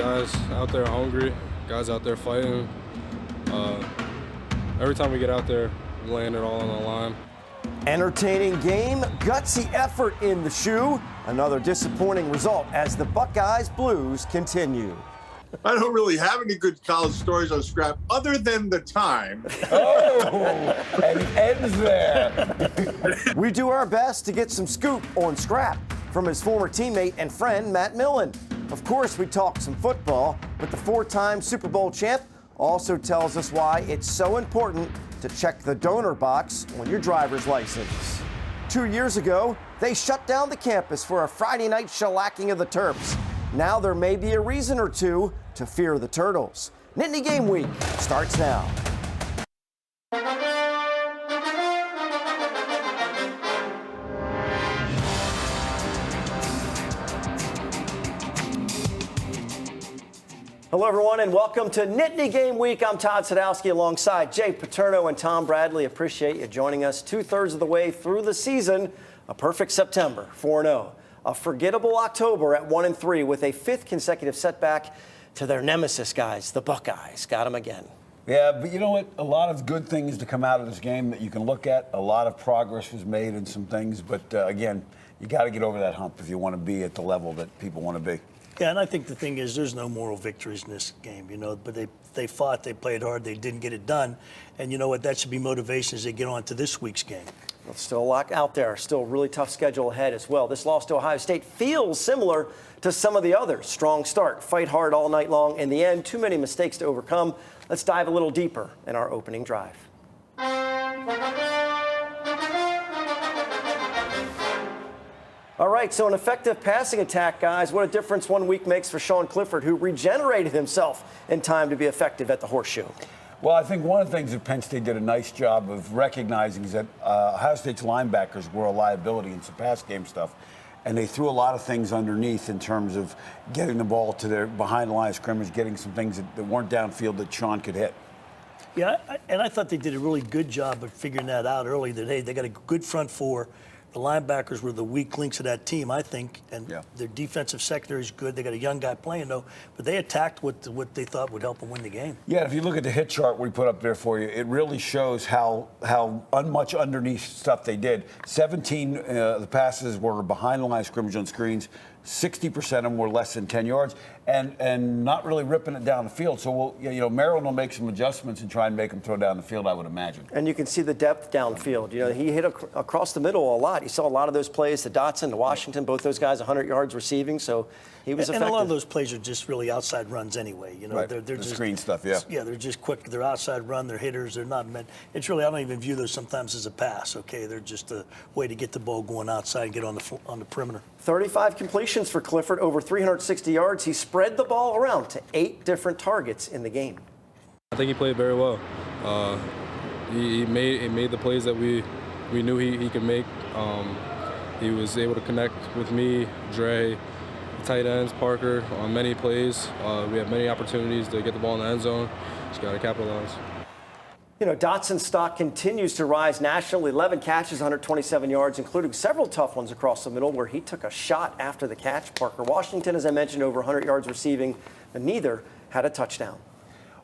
Guys out there hungry, guys out there fighting. Every time we get out there, we laying it all on the line. Entertaining game, gutsy effort in the shoe. Another disappointing result as the Buckeyes Blues continue. I don't really have any good college stories on scrap other than the time. Oh, and it ends there. We do our best to get some scoop on Scrap from his former teammate and friend, Matt Millen. Of course, we talk some football, but the four-time Super Bowl champ also tells us why it's so important to check the donor box on your driver's license. 2 years ago, they shut down the campus for a Friday night shellacking of the Terps. Now there may be a reason or two to fear the Turtles. Nittany Game Week starts now. Hello, everyone, and welcome to Nittany Game Week. I'm Todd Sadowski alongside Jay Paterno and Tom Bradley. Appreciate you joining us 2/3 of the way through the season. A perfect September, 4-0. A forgettable October at 1-3 with a fifth consecutive setback to their nemesis, guys, the Buckeyes. Got them again. Yeah, but you know what? A lot of good things to come out of this game that you can look at. A lot of progress was made in some things. But, again, you got to get over that hump if you want to be at the level that people want to be. Yeah, and I think the thing is there's no moral victories in this game, but they fought, they played hard, they didn't get it done. And you know what? That should be motivation as they get on to this week's game. Well, still a lot out there. Still a really tough schedule ahead as well. This loss to Ohio State feels similar to some of the others. Strong start, fight hard all night long. In the end, too many mistakes to overcome. Let's dive a little deeper in our opening drive. All right, so an effective passing attack, guys. What a difference 1 week makes for Sean Clifford, who regenerated himself in time to be effective at the Horseshoe. Well, I think one of the things that Penn State did a nice job of recognizing is that Ohio State's linebackers were a liability in some pass game stuff. And they threw a lot of things underneath in terms of getting the ball to their behind the line of scrimmage, getting some things that weren't downfield that Sean could hit. Yeah, and I thought they did a really good job of figuring that out early, that, hey, they got a good front four. The linebackers were the weak links of that team, I think, and their defensive secondary is good. They got a young guy playing, though, but they attacked what they thought would help them win the game. Yeah, if you look at the hit chart we put up there for you, it really shows how much underneath stuff they did. 17 the passes were behind the line of scrimmage on screens. 60% of them were less than 10 yards, and not really ripping it down the field. So, Maryland will make some adjustments and try and make them throw down the field, I would imagine. And you can see the depth downfield. He hit across the middle a lot. You saw a lot of those plays to Dotson, to Washington, both those guys 100 yards receiving, so he was effective. And a lot of those plays are just really outside runs anyway. Right. They're the just screen stuff, yeah. Yeah, they're just quick. They're outside run. They're hitters. They're not meant. It's really, I don't even view those sometimes as a pass, okay? They're just a way to get the ball going outside and get on the perimeter. 35 completions for Clifford, over 360 yards. He spread the ball around to 8 different targets in the game. I think he played very well. He made the plays that we knew he could make. He was able to connect with me, Dre, the tight ends, Parker, on many plays. We had many opportunities to get the ball in the end zone. Just got to capitalize. Dotson's stock continues to rise nationally. 11 catches, 127 yards, including several tough ones across the middle where he took a shot after the catch. Parker Washington, as I mentioned, over 100 yards receiving, and neither had a touchdown.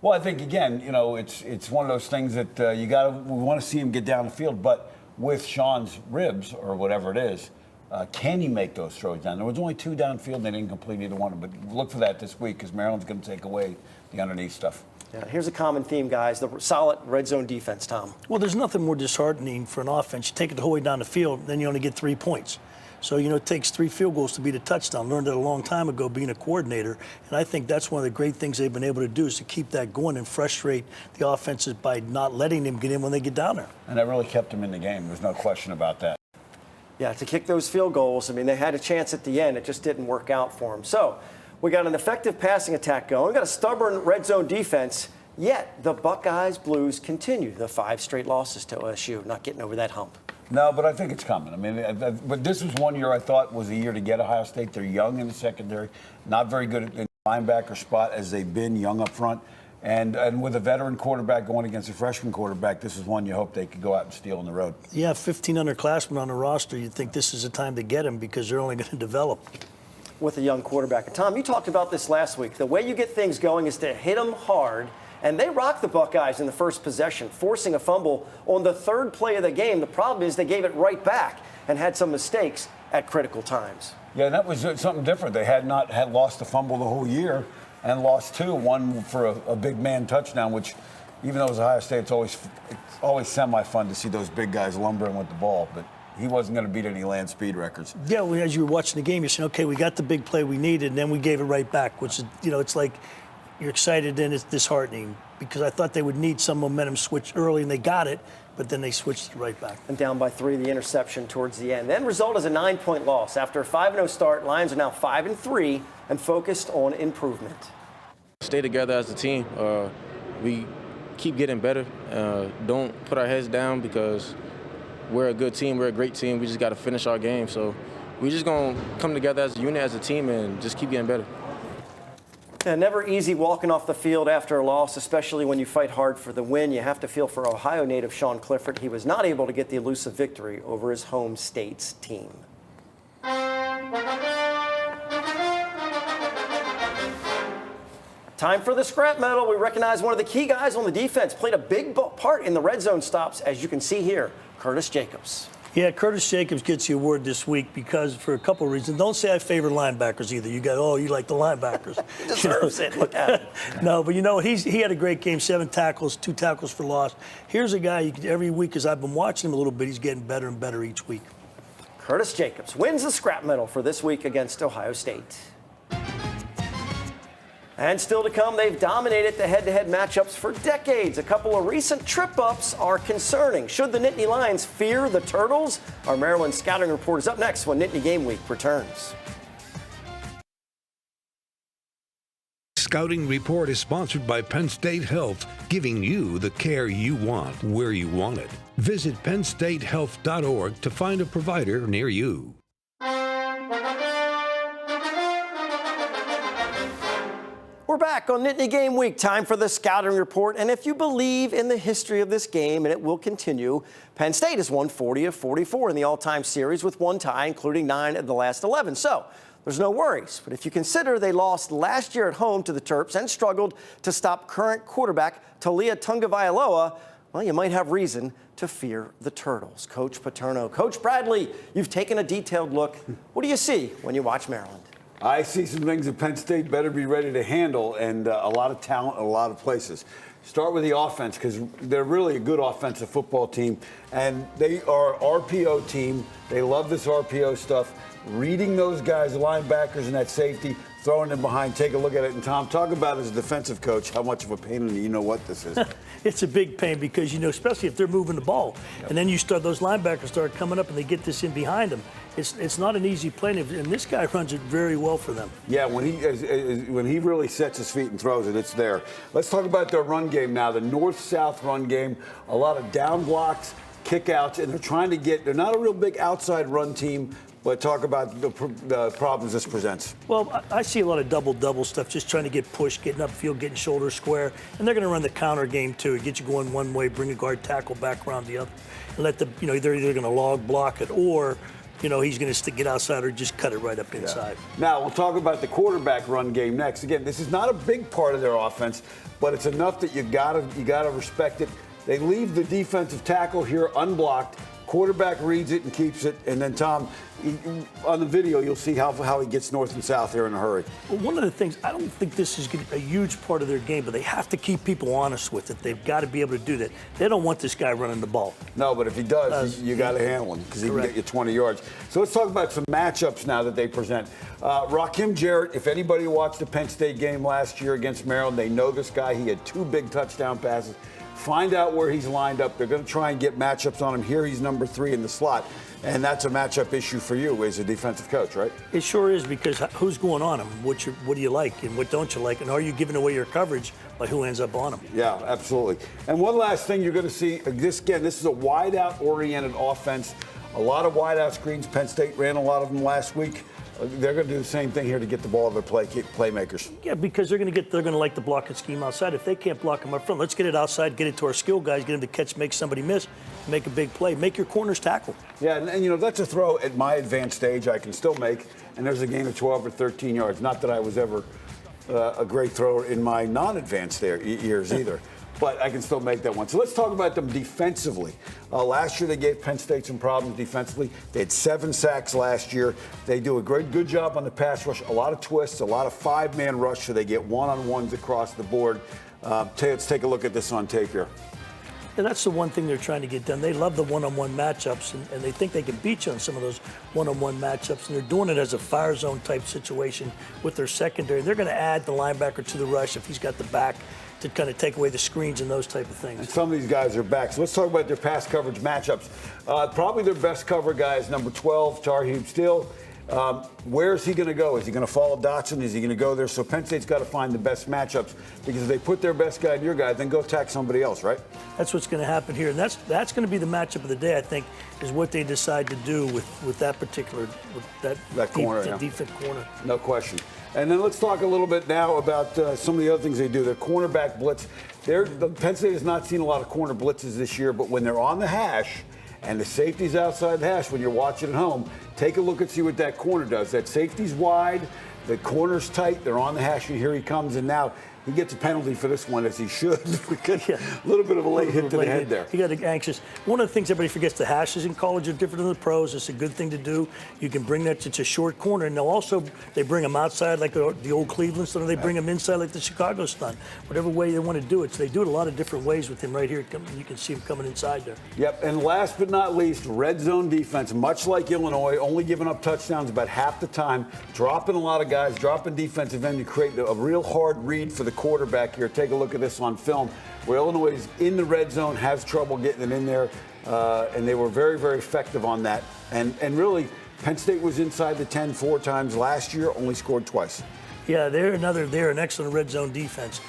Well, I think, again, it's one of those things that we want to see him get down the field, but with Sean's ribs or whatever it is, can he make those throws down? There was only 2 downfield, and they didn't complete either one. But look for that this week because Maryland's going to take away the underneath stuff. Yeah, here's a common theme, guys, the solid red zone defense, Tom. Well, there's nothing more disheartening for an offense. You take it the whole way down the field, then you only get 3 points. So, it takes 3 field goals to beat a touchdown. Learned it a long time ago being a coordinator. And I think that's one of the great things they've been able to do is to keep that going and frustrate the offenses by not letting them get in when they get down there. And that really kept them in the game. There's no question about that. Yeah, to kick those field goals, they had a chance at the end. It just didn't work out for them. So we got an effective passing attack going. We got a stubborn red zone defense. Yet the Buckeyes Blues continue the 5 straight losses to OSU, not getting over that hump. No, but I think it's coming. But this was one year I thought was a year to get Ohio State. They're young in the secondary, not very good at the linebacker spot as they've been young up front. And with a veteran quarterback going against a freshman quarterback, this is one you hope they could go out and steal on the road. Yeah, 15 underclassmen on the roster. You'd think this is the time to get them because they're only going to develop. with a young quarterback. And Tom, you talked about this last week. The way you get things going is to hit them hard. And they rocked the Buckeyes in the first possession, forcing a fumble on the third play of the game. The problem is they gave it right back and had some mistakes at critical times. Yeah, that was something different. They had lost a fumble the whole year and lost two, one for a big man touchdown, which even though it was Ohio State, it's always semi-fun to see those big guys lumbering with the ball. But he wasn't going to beat any land speed records. Yeah, as you were watching the game, you're saying, okay, we got the big play we needed, and then we gave it right back, which is, it's like you're excited and it's disheartening because I thought they would need some momentum switch early, and they got it, but then they switched it right back. And down by 3, the interception towards the end. Then result is a 9-point loss. After a 5-0 start, Lions are now 5-3 and focused on improvement. Stay together as a team. We keep getting better. Don't put our heads down because we're a good team. We're a great team. We just got to finish our game. So we're just going to come together as a unit, as a team, and just keep getting better. And never easy walking off the field after a loss, especially when you fight hard for the win. You have to feel for Ohio native Sean Clifford. He was not able to get the elusive victory over his home state's team. Time for the scrap medal. We recognize one of the key guys on the defense. Played a big part in the red zone stops, as you can see here, Curtis Jacobs. Yeah, Curtis Jacobs gets the award this week because for a couple of reasons. Don't say I favor linebackers either. You like the linebackers. He deserves it. Look at him. No, but he had a great game, 7 tackles, 2 tackles for loss. Here's a guy every week, as I've been watching him a little bit, he's getting better and better each week. Curtis Jacobs wins the scrap medal for this week against Ohio State. And still to come, they've dominated the head-to-head matchups for decades. A couple of recent trip-ups are concerning. Should the Nittany Lions fear the Turtles? Our Maryland scouting report is up next when Nittany Game Week returns. Scouting Report is sponsored by Penn State Health, giving you the care you want, where you want it. Visit PennStateHealth.org to find a provider near you. We're back on Nittany Game Week. Time for the scouting report. And if you believe in the history of this game, and it will continue, Penn State has won 40 of 44 in the all-time series with 1 tie, including 9 of the last 11. So there's no worries. But if you consider they lost last year at home to the Terps and struggled to stop current quarterback Talia Tungavailoa, well, you might have reason to fear the Turtles. Coach Paterno, Coach Bradley, you've taken a detailed look. What do you see when you watch Maryland? I see some things that Penn State better be ready to handle, and a lot of talent in a lot of places. Start with the offense, because they're really a good offensive football team, and they are an RPO team. They love this RPO stuff. Reading those guys, the linebackers and that safety, throwing them behind, take a look at it. And Tom, talk about as a defensive coach how much of a pain in the you-know-what this is. It's a big pain because, especially if they're moving the ball. Yep. And then those linebackers start coming up and they get this in behind them. It's not an easy play, and this guy runs it very well for them. Yeah, when he really sets his feet and throws it, it's there. Let's talk about their run game now, the north-south run game. A lot of down blocks, kick-outs, and they're not a real big outside run team, but talk about the problems this presents. Well, I see a lot of double-double stuff, just trying to get pushed, getting upfield, getting shoulder square, and they're going to run the counter game too. Get you going one way, bring a guard tackle back around the other, and let they're either going to log block it or he's going to get outside or just cut it right up inside. Yeah. Now, we'll talk about the quarterback run game next. Again, this is not a big part of their offense, but it's enough that you gotta respect it. They leave the defensive tackle here unblocked. Quarterback reads it and keeps it. And then, Tom, on the video, you'll see how he gets north and south here in a hurry. Well, one of the things, I don't think this is a huge part of their game, but they have to keep people honest with it. They've got to be able to do that. They don't want this guy running the ball. No, but if he does, you got to handle him because he can get you 20 yards. So let's talk about some matchups now that they present. Rakim Jarrett, if anybody watched the Penn State game last year against Maryland, they know this guy. He had 2 big touchdown passes. Find out where he's lined up. They're going to try and get matchups on him. Here he's number 3 in the slot. And that's a matchup issue for you as a defensive coach, right? It sure is, because who's going on him? What do you like and what don't you like? And are you giving away your coverage by who ends up on him? Yeah, absolutely. And one last thing you're going to see, this is a wide-out-oriented offense. A lot of wide-out screens. Penn State ran a lot of them last week. They're going to do the same thing here to get the ball to their playmakers. Yeah, because they're going to like the blocking scheme outside. If they can't block them up front, let's get it outside, get it to our skill guys, get them to catch, make somebody miss, make a big play, make your corners tackle. Yeah, and you know, that's a throw at my advanced age I can still make, and there's a gain of 12 or 13 yards. Not that I was ever a great thrower in my non-advanced years either. But I can still make that one. So let's talk about them defensively. Last year they gave Penn State some problems defensively. They had 7 sacks last year. They do a good job on the pass rush. A lot of twists, a lot of 5-man rush, so they get one-on-ones across the board. Let's take a look at this on tape here. And that's the one thing they're trying to get done. They love the one-on-one matchups, and they think they can beat you on some of those one-on-one matchups, and they're doing it as a fire zone type situation with their secondary. They're going to add the linebacker to the rush if he's got the back to kind of take away the screens and those type of things. And some of these guys are back. So let's talk about their pass coverage matchups. Probably their best cover guy is number 12, Tarheeb Steele. Where is he going to go? Is he going to follow Dotson? Is he going to go there? So Penn State's got to find the best matchups, because if they put their best guy in your guy, then go attack somebody else, right? That's what's going to happen here. And that's going to be the matchup of the day, I think, is what they decide to do with that particular, that corner, defense corner. No question. And then let's talk a little bit now about some of the other things they do. Their cornerback blitz. Penn State has not seen a lot of corner blitzes this year, but when they're on the hash and the safety's outside the hash, when you're watching at home, take a look and see what that corner does. That safety's wide, the corner's tight, they're on the hash, and here he comes, and now he gets a penalty for this one, as he should. A little bit of a late hit to the head there. He got anxious. One of the things everybody forgets, the hashes in college are different than the pros. It's a good thing to do. You can bring that to a short corner, and they bring them outside like the old Cleveland stunt, or they bring them inside like the Chicago stunt. Whatever way they want to do it. So they do it a lot of different ways with him right here. You can see him coming inside there. Yep, and last but not least, red zone defense. Much like Illinois, only giving up touchdowns about half the time, dropping a lot of guys, dropping defensive end to create a real hard read for the quarterback here. Take a look at this on film, where Illinois is in the red zone, has trouble getting it in there, and they were very, very effective on that. And really, Penn State was inside the 10 4 times last year, only scored twice. Yeah, they're an excellent red zone defense.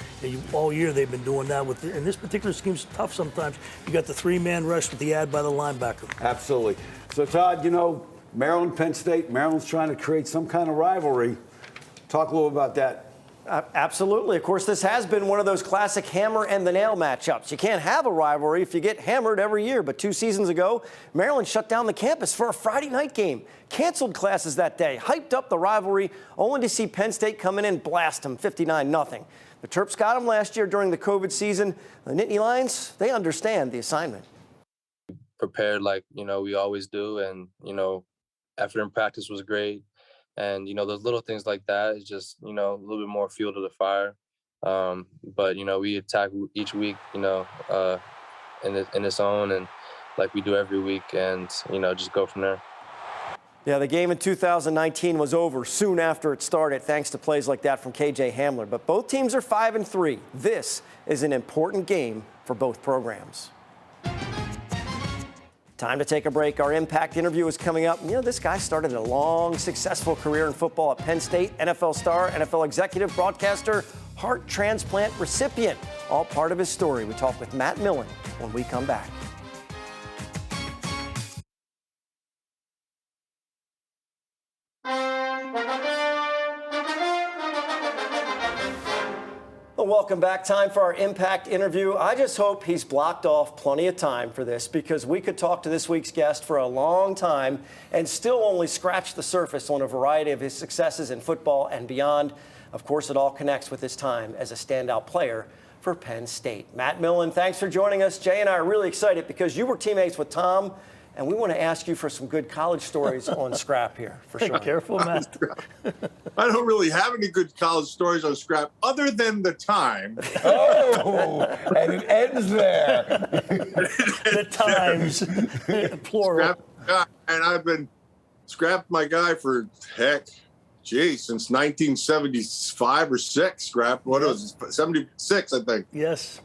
All year they've been doing that. And this particular scheme's tough sometimes. You got the 3-man rush with the add by the linebacker. Absolutely. So, Todd, you know, Maryland, Penn State, Maryland's trying to create some kind of rivalry. Talk a little about that. Absolutely. Of course, this has been one of those classic hammer and the nail matchups. You can't have a rivalry if you get hammered every year. But 2 seasons ago, Maryland shut down the campus for a Friday night game, canceled classes that day, hyped up the rivalry, only to see Penn State come in and blast them 59-0. The Terps got them last year during the COVID season. The Nittany Lions, they understand the assignment. Prepared like, we always do. And, effort in practice was great. And, those little things like that is just, a little bit more fuel to the fire. But, we attack each week, in its own, and like we do every week, and, just go from there. Yeah, the game in 2019 was over soon after it started, thanks to plays like that from KJ Hamler. But both teams are 5-3. This is an important game for both programs. Time to take a break. Our Impact interview is coming up. This guy started a long, successful career in football at Penn State, NFL star, NFL executive, broadcaster, heart transplant recipient. All part of his story. We talk with Matt Millen when we come back. Welcome back. Time for our Impact interview. I just hope he's blocked off plenty of time for this, because we could talk to this week's guest for a long time and still only scratch the surface on a variety of his successes in football and beyond. Of course, it all connects with his time as a standout player for Penn State. Matt Millen, thanks for joining us. Jay and I are really excited because you were teammates with Tom, and we want to ask you for some good college stories on Scrap here, for sure. Careful, Matt. I don't really have any good college stories on Scrap other than the time. Oh, and it ends there. The times, plural. Scrap, and I've been Scrap my guy for, since 1975 or 6, Scrap. What was it? 76, I think. Yes.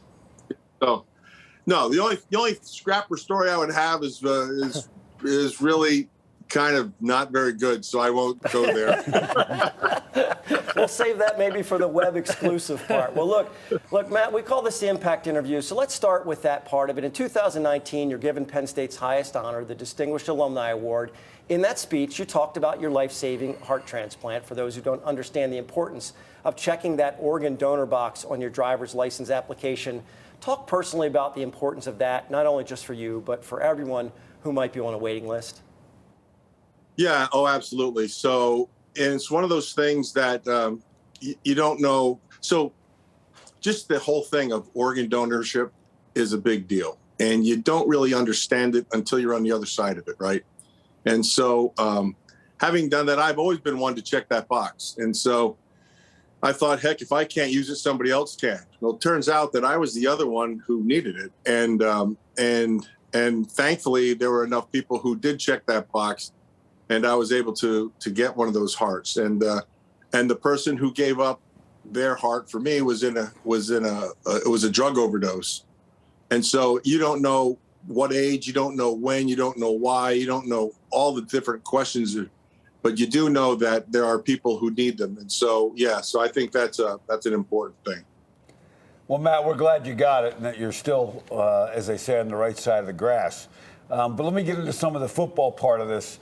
So, no, the only Scrapper story I would have is really kind of not very good, so I won't go there. We'll save that maybe for the web exclusive part. Well, look, Matt, we call this the impact interview, so let's start with that part of it. In 2019, you're given Penn State's highest honor, the Distinguished Alumni Award. In that speech, you talked about your life-saving heart transplant. For those who don't understand the importance of checking that organ donor box on your driver's license application, talk personally about the importance of that, not only just for you, but for everyone who might be on a waiting list. Yeah, oh, absolutely. So, and it's one of those things that you don't know. So just the whole thing of organ donorship is a big deal. And you don't really understand it until you're on the other side of it, right? And so having done that, I've always been one to check that box. And so I thought, heck, if I can't use it, somebody else can. Well, it turns out that I was the other one who needed it. And thankfully, there were enough people who did check that box, and I was able to get one of those hearts. And the person who gave up their heart for me was it was a drug overdose. And so you don't know what age, you don't know when, you don't know why, you don't know all the different questions, but you do know that there are people who need them. And so, yeah, so I think that's an important thing. Well, Matt, we're glad you got it and that you're still, as they say, on the right side of the grass. But let me get into some of the football part of this.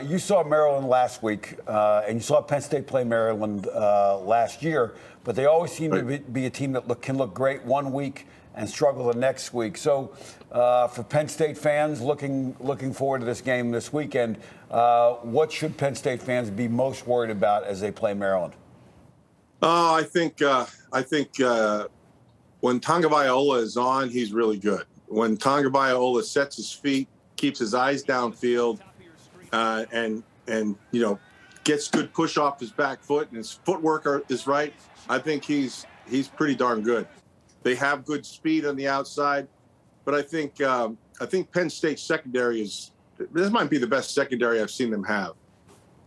You saw Maryland last week, and you saw Penn State play Maryland last year, but they always seem to be a team that can look great one week and struggle the next week. So for Penn State fans looking forward to this game this weekend, what should Penn State fans be most worried about as they play Maryland? I think when Tagovailoa is on, he's really good. When Tagovailoa sets his feet, keeps his eyes downfield, and gets good push off his back foot, and his footwork is right, I think he's pretty darn good. They have good speed on the outside, but I think Penn State's secondary this might be the best secondary I've seen them have.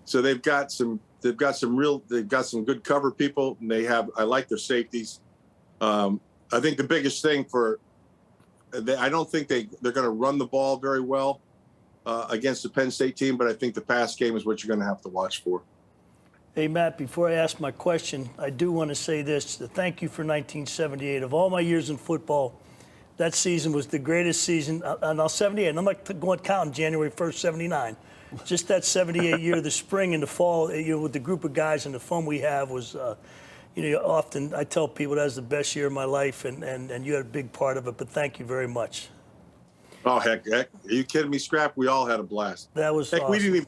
So they've got some good cover people, and I like their safeties. I think the biggest thing I don't think they're going to run the ball very well against the Penn State team, but I think the pass game is what you're going to have to watch for. Hey, Matt, before I ask my question, I do want to say this. Thank you for 1978. Of all my years in football, that season was the greatest season. And I'll 78. And I'm not going counting January 1st, 79. Just that 78 year, the spring and the fall, with the group of guys and the fun we have was, often I tell people that was the best year of my life, and you had a big part of it. But thank you very much. Oh, heck. Are you kidding me, Scrap? We all had a blast. That was awesome.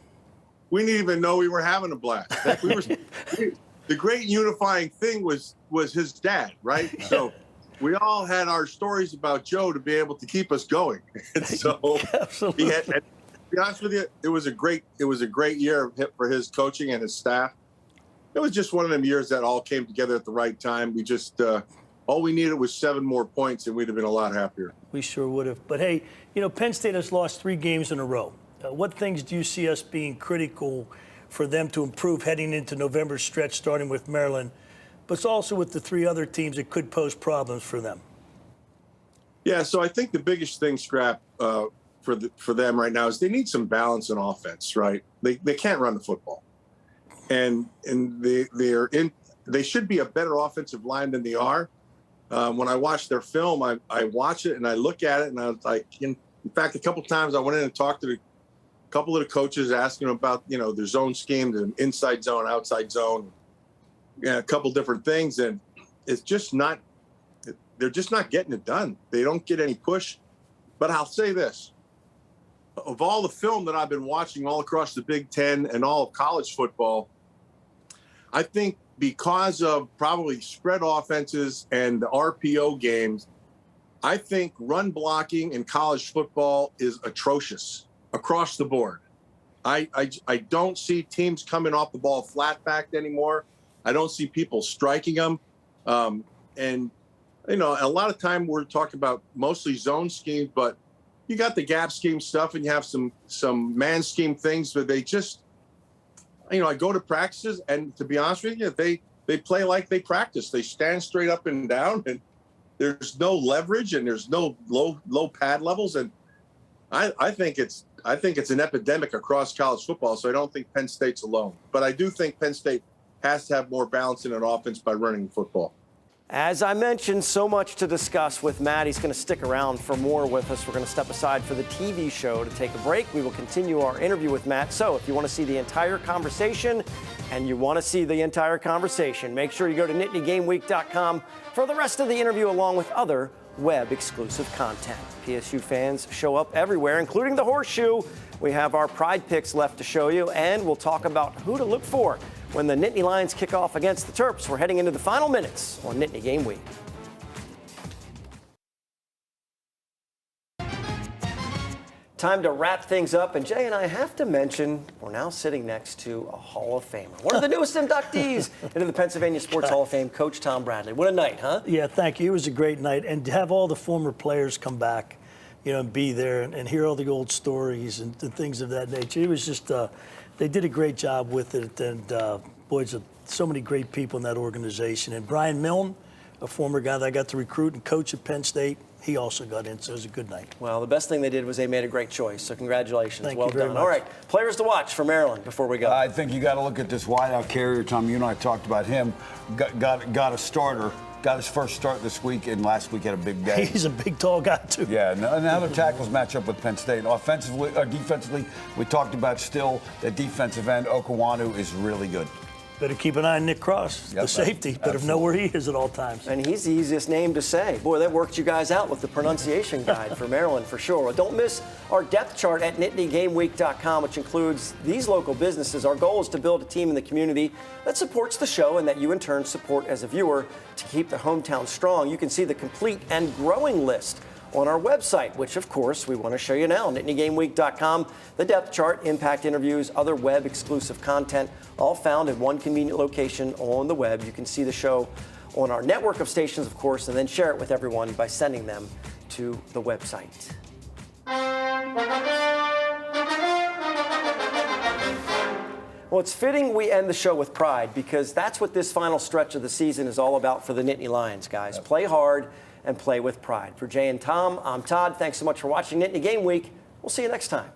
We didn't even know we were having a blast. The great unifying thing was his dad, right? So we all had our stories about Joe to be able to keep us going. And so Absolutely. to be honest with you, it was a great year for his coaching and his staff. It was just one of them years that all came together at the right time. We just all we needed was 7 more points, and we'd have been a lot happier. We sure would have. But hey, Penn State has lost 3 games in a row. What things do you see us being critical for them to improve heading into November's stretch, starting with Maryland, but also with the 3 other teams that could pose problems for them? Yeah, so I think the biggest thing, Scrap, for them right now is they need some balance in offense, right? They can't run the football, and they should be a better offensive line than they are. When I watch their film, I watch it and I look at it, and I was like, in fact, a couple times I went in and talked to a couple of the coaches, asking them about their zone scheme, the inside zone, outside zone, a couple different things, and it's just not. They're just not getting it done. They don't get any push. But I'll say this: of all the film that I've been watching all across the Big Ten and all of college football, I think because of probably spread offenses and the RPO games, I think run blocking in college football is atrocious across the board. I don't see teams coming off the ball flat-backed anymore. I don't see people striking them. And, a lot of time we're talking about mostly zone schemes, but you got the gap scheme stuff and you have some man scheme things, but they just, I go to practices, and to be honest with you, they play like they practice. They stand straight up and down, and there's no leverage and there's no low pad levels. And I think it's I think it's an epidemic across college football, so I don't think Penn State's alone. But I do think Penn State has to have more balance in an offense by running football. As I mentioned, so much to discuss with Matt. He's going to stick around for more with us. We're going to step aside for the TV show to take a break. We will continue our interview with Matt. So if you want to see the entire conversation, and you want to see the entire conversation, make sure you go to NittanyGameWeek.com for the rest of the interview along with other web-exclusive content. PSU fans show up everywhere, including the Horseshoe. We have our Pride picks left to show you, and we'll talk about who to look for when the Nittany Lions kick off against the Terps. We're heading into the final minutes on Nittany Game Week. Time to wrap things up, and Jay and I have to mention we're now sitting next to a Hall of Famer, one of the newest inductees into the Pennsylvania Sports Hall of Fame, Coach Tom Bradley. What a night, huh? Yeah, thank you. It was a great night, and to have all the former players come back, and be there and hear all the old stories and things of that nature. It was just, they did a great job with it, and boys, so many great people in that organization. And Brian Millen, a former guy that I got to recruit and coach at Penn State, he also got in, so it was a good night. Well, the best thing they did was they made a great choice, so congratulations. Thank well you very done. much. All right, players to watch for Maryland before we go. I think you got to look at this wideout carrier, Tom. You and I talked about him. Got a starter. Got his first start this week, and last week had a big day. He's a big, tall guy, too. Yeah, and now the tackles match up with Penn State. Offensively, defensively, we talked about still that defensive end, Okawanu, is really good. Better keep an eye on Nick Cross, the safety. Better know where he is at all times. And he's the easiest name to say. Boy, that worked you guys out with the pronunciation guide for Maryland for sure. Well, don't miss our depth chart at NittanyGameWeek.com, which includes these local businesses. Our goal is to build a team in the community that supports the show and that you in turn support as a viewer to keep the hometown strong. You can see the complete and growing list on our website, which of course we want to show you now, NittanyGameWeek.com. The depth chart, impact interviews, other web exclusive content, all found in one convenient location on the web. You can see the show on our network of stations, of course, and then share it with everyone by sending them to the website. Well, it's fitting we end the show with pride because that's what this final stretch of the season is all about for the Nittany Lions, guys. Play hard and play with pride. For Jay and Tom, I'm Todd. Thanks so much for watching Nittany Game Week. We'll see you next time.